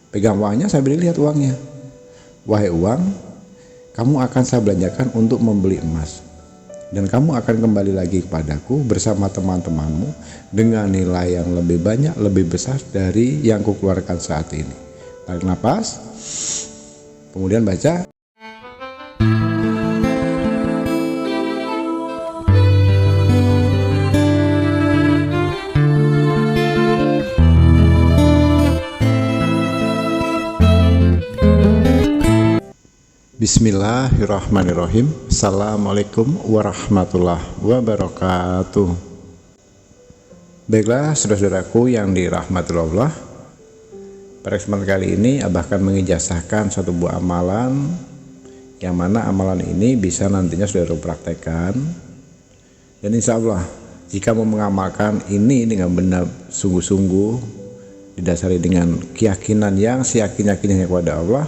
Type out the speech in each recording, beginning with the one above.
Pegang uangnya, sambil lihat uangnya. Wahai uang, kamu akan saya belanjakan untuk membeli emas, dan kamu akan kembali lagi kepadaku bersama teman-temanmu dengan nilai yang lebih banyak, lebih besar dari yang kukeluarkan saat ini. Tarik nafas, kemudian baca. Bismillahirrahmanirrahim. Assalamualaikum warahmatullahi wabarakatuh. Baiklah saudara-saudaraku yang dirahmati Allah, pada kesempatan kali ini Abah akan mengijazahkan suatu buah amalan, yang mana amalan ini bisa nantinya saudara praktekkan, dan insya Allah jika mau mengamalkan ini dengan benar sungguh-sungguh, didasari dengan keyakinan yang seyakin-yakinnya kepada Allah,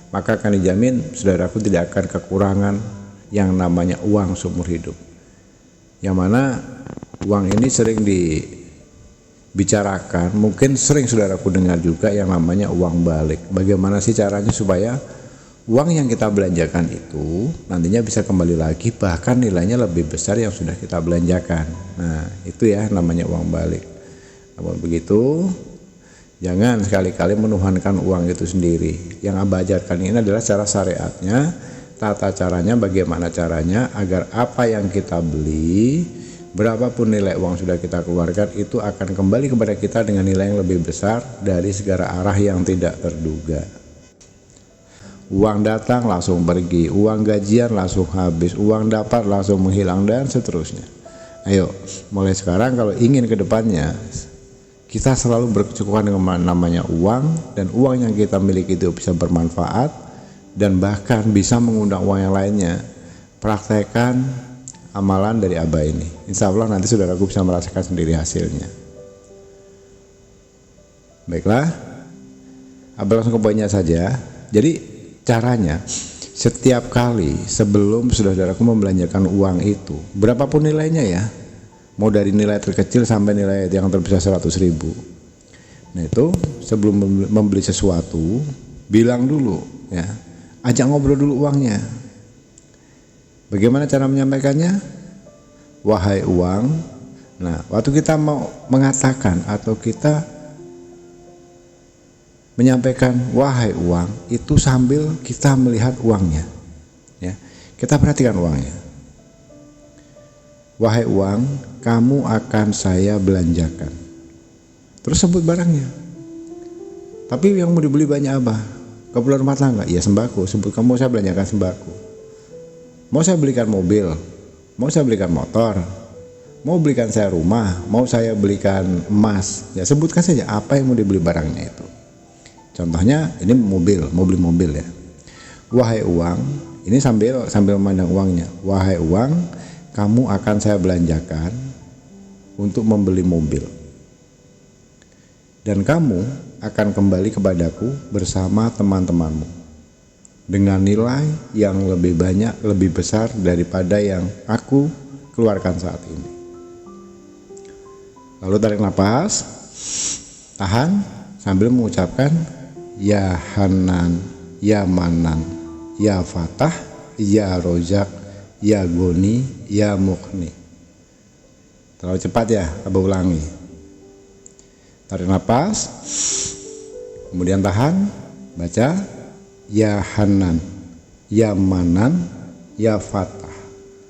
maka akan dijamin saudaraku tidak akan kekurangan yang namanya uang seumur hidup. Yang mana uang ini sering dibicarakan, mungkin sering saudaraku dengar juga yang namanya uang balik. Bagaimana sih caranya supaya uang yang kita belanjakan itu nantinya bisa kembali lagi, bahkan nilainya lebih besar yang sudah kita belanjakan. Nah itu ya namanya uang balik. Namun begitu, jangan sekali-kali menuhankan uang itu sendiri. Yang Abah ajarkan ini adalah cara syariatnya, tata caranya, bagaimana caranya agar apa yang kita beli, berapapun nilai uang sudah kita keluarkan, itu akan kembali kepada kita dengan nilai yang lebih besar dari segala arah yang tidak terduga. Uang datang langsung pergi, uang gajian langsung habis, uang dapat langsung menghilang, dan seterusnya. Ayo, mulai sekarang kalau ingin ke depannya kita selalu berkecukupan dengan namanya uang, dan uang yang kita miliki itu bisa bermanfaat dan bahkan bisa mengundang uang yang lainnya. Praktekkan amalan dari Abah ini, insya Allah nanti saudaraku bisa merasakan sendiri hasilnya. Baiklah, Abah langsung ke poinnya saja. Jadi caranya, setiap kali sebelum saudaraku membelanjakan uang itu, berapapun nilainya ya, mau dari nilai terkecil sampai nilai yang terbesar 100.000. Nah itu sebelum membeli sesuatu, bilang dulu ya, ajak ngobrol dulu uangnya. Bagaimana cara menyampaikannya? Wahai uang. Nah waktu kita mau mengatakan atau kita menyampaikan wahai uang, itu sambil kita melihat uangnya ya, kita perhatikan uangnya. Wahai uang, kamu akan saya belanjakan. Terus sebut barangnya. Tapi yang mau dibeli banyak apa? Keperluan rumah tangga? Ya sembako. Sebut, kamu saya belanjakan sembako. Mau saya belikan mobil? Mau saya belikan motor? Mau belikan saya rumah? Mau saya belikan emas? Ya sebutkan saja apa yang mau dibeli barangnya itu. Contohnya ini mobil, mau beli mobil ya. Wahai uang, ini sambil memandang uangnya. Wahai uang, kamu akan saya belanjakan untuk membeli mobil, dan kamu akan kembali kepadaku bersama teman-temanmu dengan nilai yang lebih banyak, lebih besar daripada yang aku keluarkan saat ini. Lalu tarik nafas, tahan sambil mengucapkan ya Hanan, ya Manan, ya Fatah, ya Rozak, ya Goni, ya Mukhni. Terlalu cepat ya, Abah ulangi. Tarik nafas, kemudian tahan, baca ya Hanan, ya Manan, ya Fatah,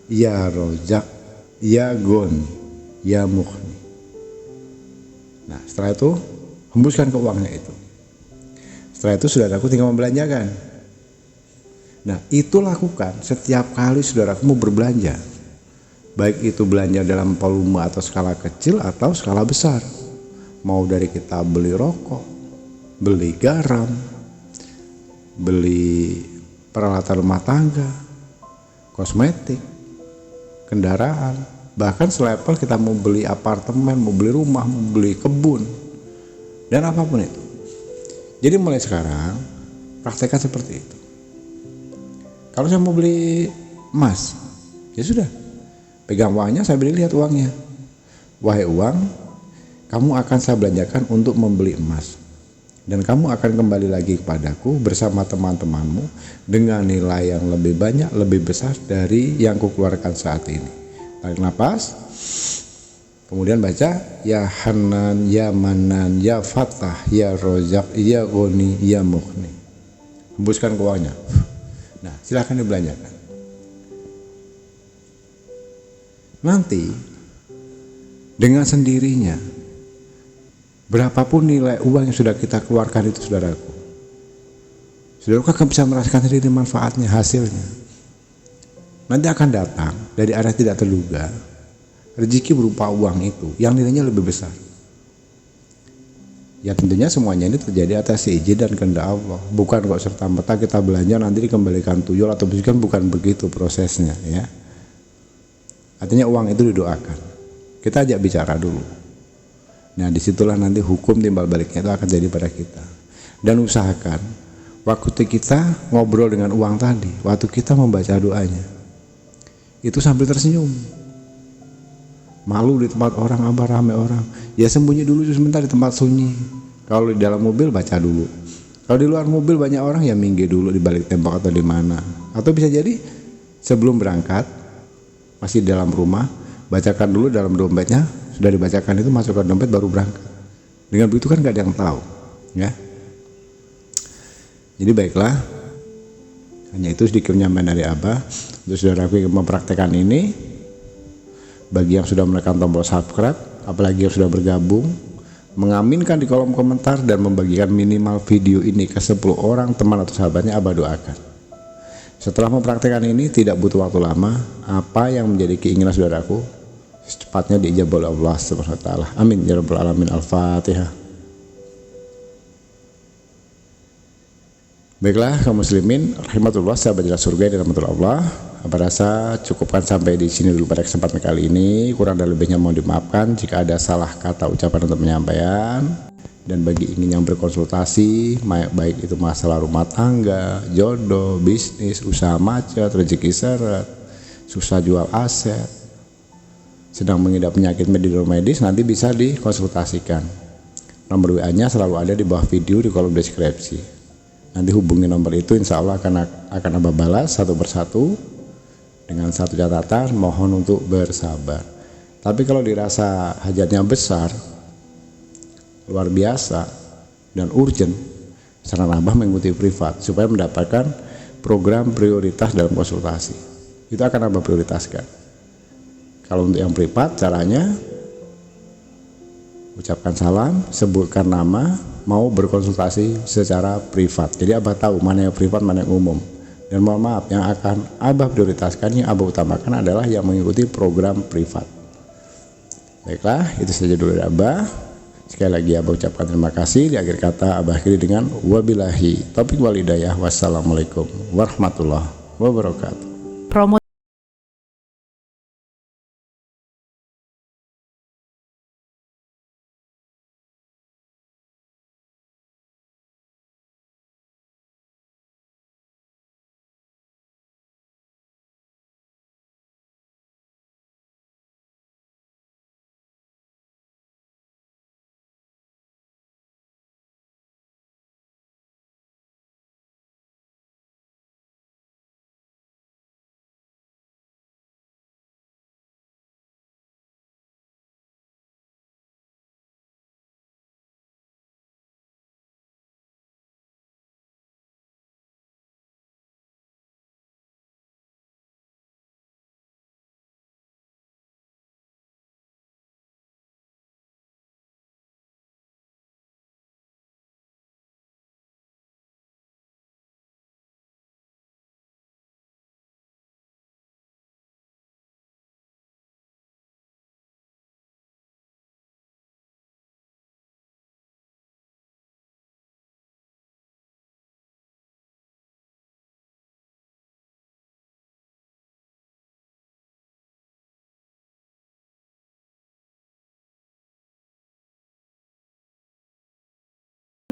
ya Rozak, ya Goni, ya Mukhni. Nah setelah itu hembuskan ke uangnya itu. Setelah itu saudaraku tinggal membelanjakan. Nah itu lakukan setiap kali saudaraku mau berbelanja, baik itu belanja dalam volume atau skala kecil atau skala besar. Mau dari kita beli rokok, beli garam, beli peralatan rumah tangga, kosmetik, kendaraan, bahkan selevel kita mau beli apartemen, mau beli rumah, mau beli kebun, dan apapun itu. Jadi mulai sekarang praktekkan seperti itu. Kalau saya mau beli emas, ya sudah, pegang uangnya, saya beli, lihat uangnya. Wahai uang, kamu akan saya belanjakan untuk membeli emas, dan kamu akan kembali lagi kepadaku bersama teman-temanmu dengan nilai yang lebih banyak, lebih besar dari yang kukeluarkan saat ini. Tarik nafas, kemudian baca ya Hanan, ya Manan, ya Fatah, ya Rozak, ya Goni, ya Mughni. Hembuskan ke uangnya. Nah, silahkan dibelanjakan. Nanti dengan sendirinya berapapun nilai uang yang sudah kita keluarkan itu, saudaraku akan bisa merasakan sendiri manfaatnya, hasilnya. Nanti akan datang dari arah tidak terduga rezeki berupa uang itu yang nilainya lebih besar. Ya tentunya semuanya ini terjadi atas izin dan kehendak Allah. Bukan kok serta-merta kita belanja nanti dikembalikan tuyul atau bukan begitu prosesnya ya. Artinya uang itu didoakan. Kita ajak bicara dulu. Nah disitulah nanti hukum timbal baliknya itu akan jadi pada kita. Dan usahakan waktu kita ngobrol dengan uang tadi, waktu kita membaca doanya, itu sambil tersenyum. Malu di tempat orang, apa rame orang, ya sembunyi dulu sebentar di tempat sunyi. Kalau di dalam mobil baca dulu. Kalau di luar mobil banyak orang, ya minggir dulu di balik tembok atau di mana. Atau bisa jadi sebelum berangkat, masih di dalam rumah, bacakan dulu dalam dompetnya. Sudah dibacakan itu masuk ke dompet baru berangkat. Dengan begitu kan gak ada yang tahu, ya. Jadi baiklah, hanya itu sedikit penyampaian dari Abah. Untuk saudaraku yang mempraktekkan ini, bagi yang sudah menekan tombol subscribe, apalagi yang sudah bergabung, mengaminkan di kolom komentar dan membagikan minimal video ini ke 10 orang teman atau sahabatnya, Abah doakan. Setelah mempraktekkan ini tidak butuh waktu lama, apa yang menjadi keinginan saudaraku secepatnya diijabah oleh Allah Subhanahu wa taala. Amin ya rabbal alamin. Al-Fatihah. Baiklah kaum muslimin rahimatullah, sahabat jalan surga di rahmatullah Allah. Apa rasa cukupkan sampai di sini dulu pada kesempatan kali ini. Kurang dan lebihnya mohon dimaafkan jika ada salah kata ucapan untuk penyampaian. Dan bagi ingin yang berkonsultasi, baik itu masalah rumah tangga, jodoh, bisnis, usaha macet, rezeki seret, susah jual aset, sedang mengidap penyakit medis, nanti bisa dikonsultasikan. Nomor WA-nya selalu ada di bawah video di kolom deskripsi. Nanti hubungi nomor itu, insya Allah akan Abah balas satu persatu dengan satu catatan, mohon untuk bersabar. Tapi kalau dirasa hajatnya besar, luar biasa dan urgent, saran Abah mengikuti privat supaya mendapatkan program prioritas dalam konsultasi. Itu akan Abah prioritaskan. Kalau untuk yang privat, caranya ucapkan salam, sebutkan nama, mau berkonsultasi secara privat. Jadi Abah tahu mana yang privat, mana yang umum. Dan mohon maaf, yang akan Abah prioritaskan, yang Abah utamakan adalah yang mengikuti program privat. Baiklah, itu saja dulu dari Abah. Sekali lagi Abah ucapkan terima kasih. Di akhir kata Abah akhiri dengan wabillahi taufiq wal hidayah. Wassalamualaikum warahmatullahi wabarakatuh. Promo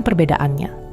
perbedaannya.